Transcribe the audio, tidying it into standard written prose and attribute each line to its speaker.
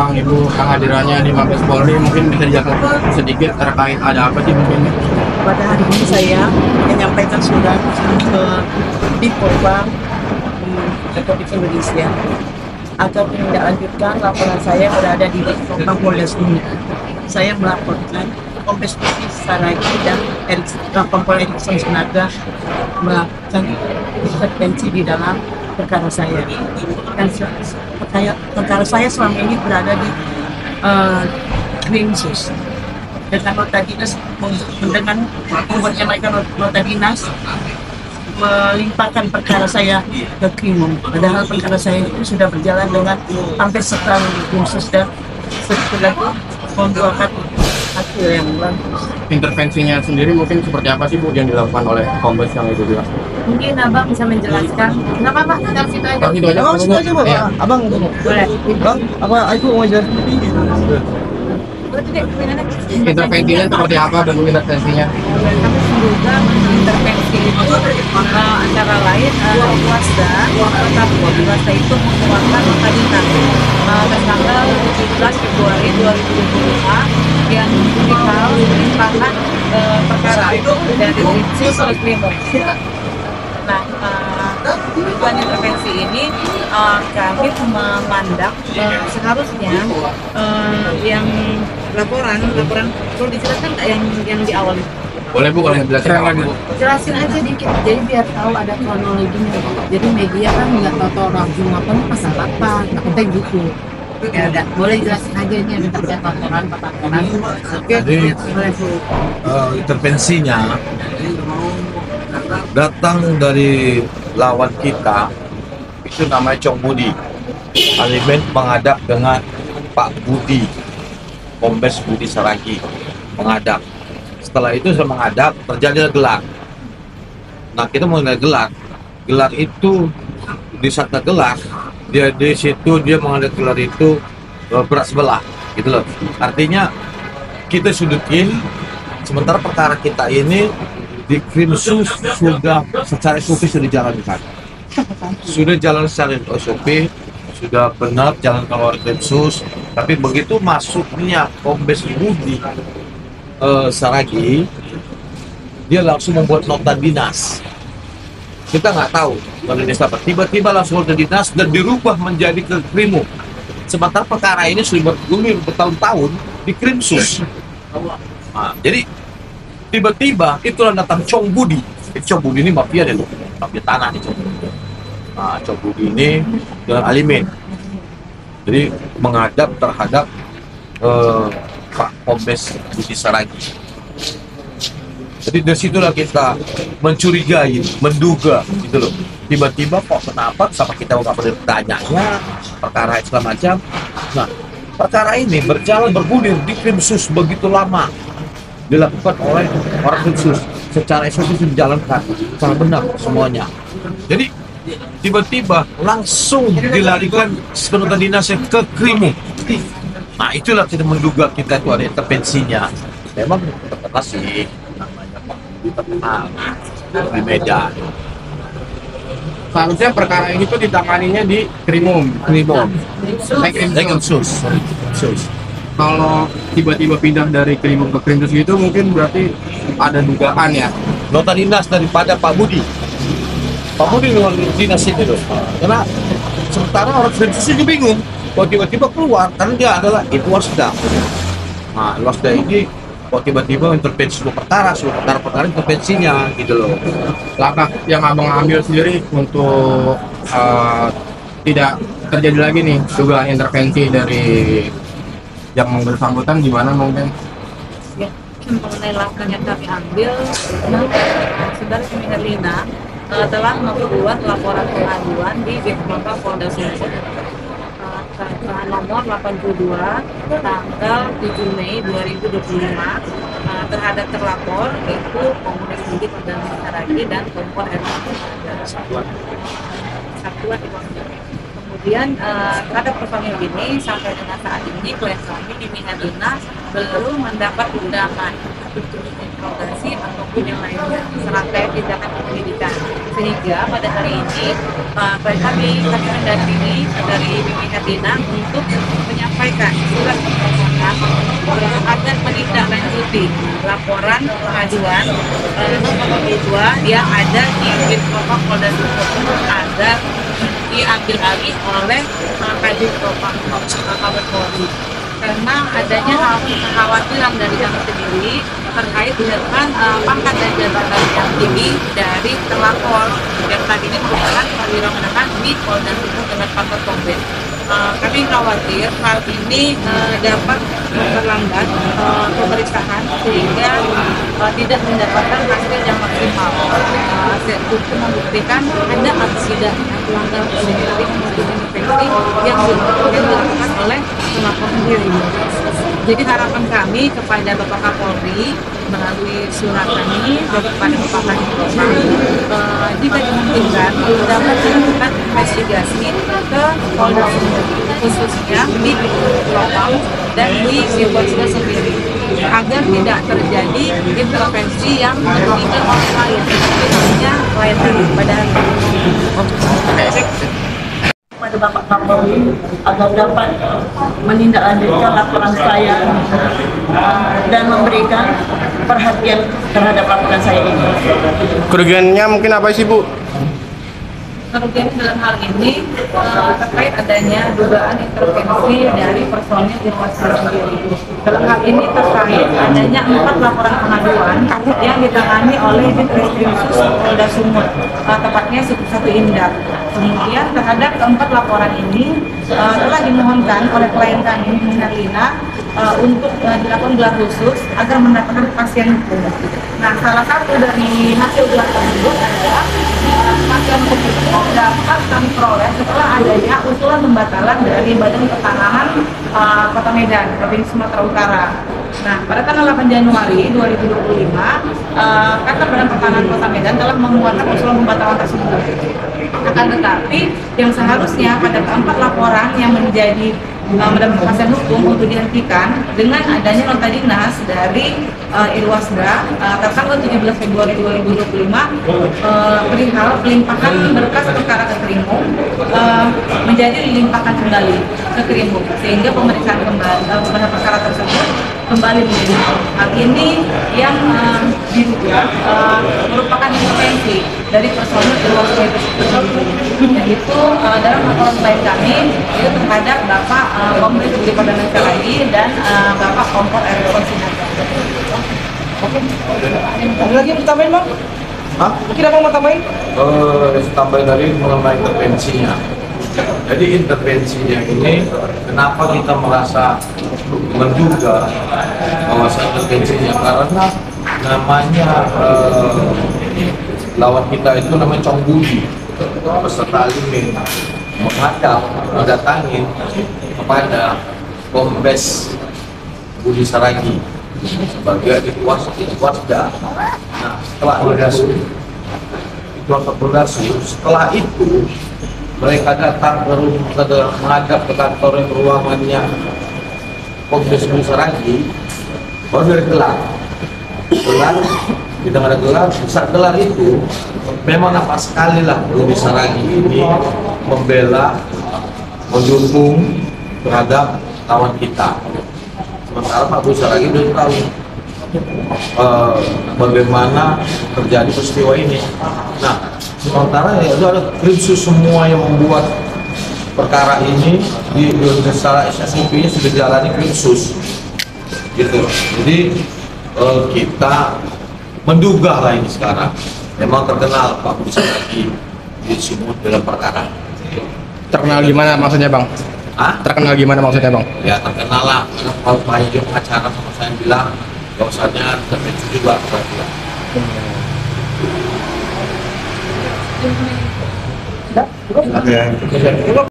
Speaker 1: tentang Ibu kehadirannya di Mabes Polri, mungkin bisa dijelaskan sedikit terkait ada apa sih mungkin?
Speaker 2: Pada hari ini saya menyampaikan surat ke Bipolbam Republik Indonesia agar menindaklanjutkan laporan saya yang berada di Polda Sumut. Saya melaporkan Kombes Putri Saragi dan Kompol Erikson Sunaga melakukan intervensi di dalam perkara saya. Dan perkara saya selama ini berada di Krimsus. Dengan nota dinas, dengan membuatnya mereka nota dinas melimpahkan perkara saya ke Krimum. Padahal perkara saya itu sudah berjalan dengan hampir setahun di Krimsus dan sedikit lagi membuahkan hasil yang bagus.
Speaker 1: Intervensinya sendiri mungkin seperti apa sih Bu yang dilakukan oleh Kombes yang itu bilang?
Speaker 3: Mungkin abang bisa menjelaskan. Nggak apa-apa, kita situ aja.
Speaker 1: Itu aja.
Speaker 4: Abang situ aja, Pak.
Speaker 1: Iya.
Speaker 4: Abang itu.
Speaker 3: Boleh.
Speaker 4: Bang, apa aku mau aja?
Speaker 1: Intervensinya seperti apa bentuk intervensinya?
Speaker 3: Kami menduga intervensi itu antara lain swasta itu mengeluarkan nota dinas tanggal 17 Februari 2025 yang perihal limpahan perkara dari Krimsus ke Krimum. Nah, tujuan intervensi ini kami memandang seharusnya yang laporan perlu dijelaskan nggak yang di awal?
Speaker 1: Boleh Bu, kalau jelasin lagi Bu.
Speaker 3: Jelasin aja dikit, jadi biar tahu ada kronologinya. Jadi media kan nggak tahu orang apa nih pasal apa, nah kita gitu. Ya udah, boleh jelasin aja ini ada terkait laporan. Oke,
Speaker 4: Jadi,
Speaker 3: boleh Bu.
Speaker 4: intervensinya datang dari lawan kita, itu namanya Chong Budi. Alimen menghadap dengan Pak Budi, Kombes Budi Saragi menghadap. Setelah itu saya menghadap, terjadi gelar. Nah, kita mengenai gelar. Gelar itu di saat gelar, dia di situ dia menghadap gelar itu berat sebelah, gitu loh. Artinya kita sudutin, sementara perkara kita ini di Krimsus sudah secara SOP sudah dijalankan. Sudah jalan secara SOP, sudah benar jalan keluar Krimsus, tapi begitu masuknya Kombes Budi Saragi, dia langsung membuat nota dinas. Kita nggak tahu nota dinas apa. Tiba-tiba langsung nota dinas dan dirubah menjadi ke Krimum. Sementara perkara ini sudah bergulir bertahun-tahun di Krimsus. Nah, jadi tiba-tiba itulah datang Chong Budi. Chong Budi ini mafia deh, mafia tanah nih Chong Budi. Nah, Chong Budi ini dengan alimen. Jadi menghadap terhadap Pak Kombes Budi Saragi. Jadi dari situlah kita mencurigai, menduga gitu loh. Tiba-tiba kok kenapa sama kita nggak pernah bertanya perkara segala macam. Nah, perkara ini berjalan bergulir di Krimsus begitu lama, dilakukan oleh orang Krimsus secara SOP dijalankan secara benar semuanya. Jadi tiba-tiba langsung dilarikan nota dinasnya ke Krimum. Nah, itulah kita menduga kita itu ada intervensinya. Memang terkenal sih namanya Pak Budi, terkenal di Medan.
Speaker 1: Seharusnya perkara ini tuh ditanganinya di Krimum.
Speaker 4: Krimsus.
Speaker 1: Kalau tiba-tiba pindah dari Krimum ke Krimsus itu mungkin berarti ada dugaan ya.
Speaker 4: Nota dinas daripada Pak Budi. Pak Budi dengan dinas itu loh. Karena sementara orang Krimsus juga bingung. Kok tiba-tiba keluar, karena dia adalah itu Wasda. Nah, Wasda ini kok tiba-tiba intervensi sebuah perkara intervensinya gitu loh.
Speaker 1: Langkah yang abang ambil sendiri untuk tidak terjadi lagi nih dugaan intervensi dari yang bersangkutan gimana mungkin?
Speaker 3: Ya, mengenai langkah yang kami ambil, Saudara Herlina telah membuat laporan pengaduan di Bipolda Polda Sumut nomor 82 tanggal 7 Mei 2025 terhadap terlapor yaitu Kombes Budi Saragi dan Kompol Erikson Satuan. Kemudian terhadap personil ini sampai dengan saat ini klien kami di Minadina belum mendapat undangan interogasi ataupun yang lainnya serangkaian tindakan penyelidikan. Sehingga pada hari ini kami mendampingi dari pimpinan Dina untuk menyampaikan surat permohonan agar menindaklanjuti laporan pengaduan nomor 2 yang ada di Birpropam Polda Sumut agar diambil alih oleh Kadif Propam Mabes Polri. Karena adanya hal kekhawatiran dari kami sendiri terkait dengan pangkat dan jabatan yang tinggi dari terlapor yang tadi ini merupakan perwira menengah di Polda Sumut dengan pangkat kombes. Kami khawatir hal ini dapat memperlambat pemeriksaan sehingga tidak mendapatkan hasil yang maksimal. Untuk membuktikan ada atau tidaknya pelanggaran kode etik maupun intervensi yang dilakukan oleh pelapor sendiri. Jadi harapan kami kepada Bapak Kapolri melalui surat kami kepada Bapak Kadif Propam, jika dimungkinkan dapat dilakukan investigasi ke Polda Sumut, khususnya di Propam dan di Sipolda sendiri, agar tidak terjadi intervensi yang dilakukan oleh lain, artinya lain pada hari ini.
Speaker 2: Pada Bapak Kapolri agar dapat menindaklanjutkan laporan saya dan memberikan perhatian terhadap laporan saya ini.
Speaker 1: Kerugiannya mungkin apa sih, Bu?
Speaker 3: Kerugian dalam hal ini terkait adanya dugaan intervensi dari personil Irwasda sendiri. Dalam hal ini terkait adanya 4 laporan pengaduan yang ditangani oleh Ditreskrimsus Polda Sumut, tepatnya 1 Indap. Kemudian terhadap keempat laporan ini telah dimohonkan oleh klien kami, Lina, untuk dilakukan gelar khusus agar mendapatkan kepastian hukum. Nah, salah satu dari hasil gelar tersebut adalah kepastian hukum itu dapat kami peroleh setelah adanya usulan pembatalan dari Badan Pertanahan Kota Medan, Provinsi Sumatera Utara. Nah, pada tanggal 8 Januari 2025, kantor Badan Pertanahan Kota Medan telah mengeluarkan usulan pembatalan tersebut. Akan tetapi, yang seharusnya pada keempat laporan yang menjadi mendapat kepastian hukum untuk dihentikan dengan adanya nota dinas dari Irwasda tertanggal 17 Februari 2025 perihal pelimpahan berkas perkara ke Krimum menjadi dilimpahkan kembali ke Krimum, sehingga pemeriksaan kembali perkara tersebut kembali menjadi hal ini yang diduga merupakan intervensi dari personil Irwasda itu sendiri, yaitu dalam laporan klien kami itu terhadap Bapak Kompol Budi Perdana lagi dan Bapak Kompol Erwin Sinaga.
Speaker 2: Oke. Ada lagi yang tambahin, Bang?
Speaker 4: Hah?
Speaker 2: Mungkin abang mau tambahin?
Speaker 4: Tambahin dari mengenai intervensinya. Jadi intervensinya ini, kenapa kita merasa menduga bahwa intervensinya, karena namanya lawan kita itu namanya Cong Budi, peserta alimin, mendatangi kepada Kombes Budi Saragi sebagai Irwasda. Nah, setelah itu mereka datang menghadap ke kantor ruangannya Kombes Budi Saragi, baru dari gelar kita ada gelar. Saat gelar itu memang nampak sekali lah Budi Saragi ini membela, mendukung terhadap lawan kita. Sementara Pak Budi Saragi belum tahu bagaimana terjadi peristiwa ini. Nah, sementara ya itu ada krimsus semua yang membuat perkara ini di secara SSUP-nya sudah jalani krimsus, gitu. Jadi kita menduga lah ini sekarang memang terkenal Pak Budi Saragi di Sumut dalam perkara.
Speaker 1: Terkenal gimana maksudnya, Bang?
Speaker 4: Hah?
Speaker 1: Terkenal gimana maksudnya, Bang?
Speaker 4: Ya terkenal lah, kalau Pak Yom acara sama saya bilang bahwasannya terkenal juga perhatian.
Speaker 2: Udah? Cukup?
Speaker 4: Oke.